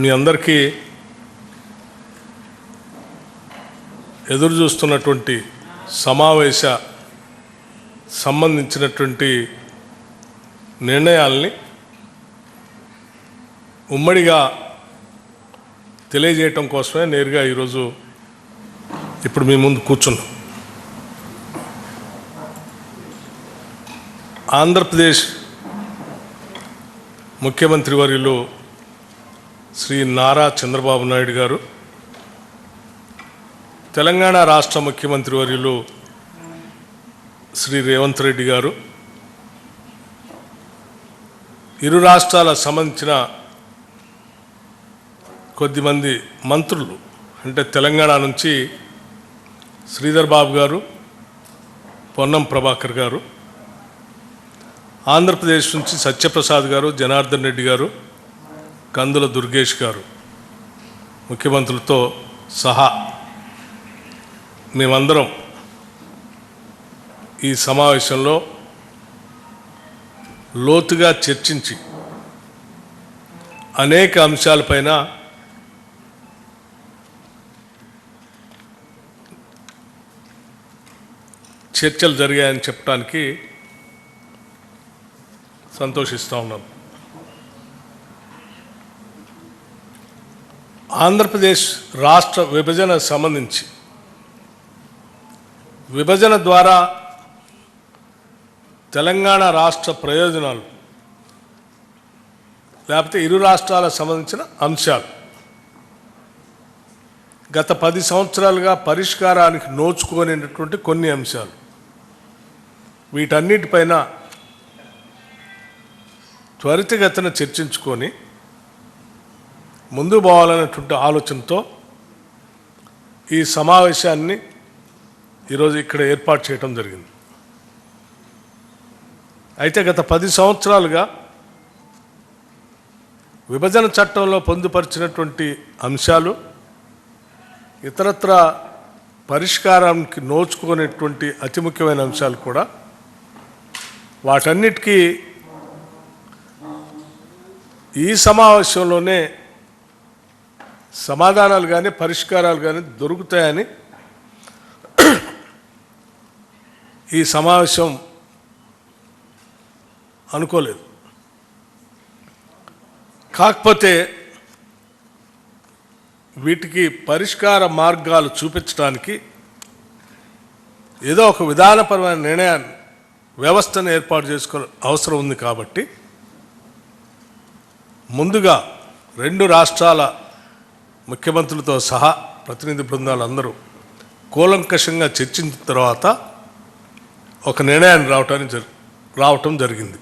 మీ అందరికీ ఎదురు చూస్తున్నటువంటి సమావేశ సంబంధించినటువంటి నిర్ణయాల్ని ఉమ్మడిగా తెలియజేయటం కోసమే నేరుగా ఈరోజు ఇప్పుడు మీ ముందు కూర్చున్నాం. ఆంధ్రప్రదేశ్ ముఖ్యమంత్రి వర్యులు శ్రీ నారా చంద్రబాబు నాయుడు గారు, తెలంగాణ రాష్ట్ర ముఖ్యమంత్రి వర్యులు శ్రీ రేవంత్ రెడ్డి గారు, ఇరు రాష్ట్రాలకు సంబంధించిన కొద్దిమంది మంత్రులు, అంటే తెలంగాణ నుంచి శ్రీధర్ బాబు గారు, పొన్నం ప్రభాకర్ గారు, ఆంధ్రప్రదేశ్ నుంచి సత్యప్రసాద్ గారు, జనార్దన్ రెడ్డి గారు, కందుల దుర్గేష్ గారు ముఖ్యమంత్రులతో సహా మేమందరం ఈ సమావేశంలో లోతుగా చర్చించి అనేక అంశాలపైన చర్చలు జరిగాయని చెప్పడానికి సంతోషిస్తూ ఉన్నాం. ఆంధ్రప్రదేశ్ రాష్ట్ర విభజన సంబంధించి విభజన ద్వారా తెలంగాణ రాష్ట్ర ప్రయోజనాలు లేకపోతే ఇరు రాష్ట్రాలకు సంబంధించిన అంశాలు గత 10 సంవత్సరాలుగా పరిష్కారానికి నోచుకోలేనటువంటి కొన్ని అంశాలు, వీటన్నిటిపైన త్వరితగతిన చర్చించుకొని ముందు పోవాలనేటువంటి ఆలోచనతో ఈ సమావేశాన్ని ఈరోజు ఇక్కడ ఏర్పాటు చేయడం జరిగింది. అయితే గత 10 సంవత్సరాలుగా విభజన చట్టంలో పొందుపరిచినటువంటి అంశాలు ఇతరత్ర పరిష్కారానికి నోచుకునేటువంటి అతి ముఖ్యమైన అంశాలు కూడా వాటన్నిటికీ ఈ సమావేశంలోనే సమాధానాలు కానీ పరిష్కారాలు కానీ దొరుకుతాయని ఈ సమావేశం అనుకోలేదు. కాకపోతే వీటికి పరిష్కార మార్గాలు చూపించడానికి ఏదో ఒక విధానపరమైన నిర్ణయాన్ని వ్యవస్థను ఏర్పాటు చేసుకోవాల్సిన అవసరం ఉంది. కాబట్టి ముందుగా 2 రాష్ట్రాల ముఖ్యమంత్రులతో సహా ప్రతినిధి బృందాలు అందరూ కూలంకషంగా చర్చించిన తర్వాత ఒక నిర్ణయాన్ని రావటం జరిగింది.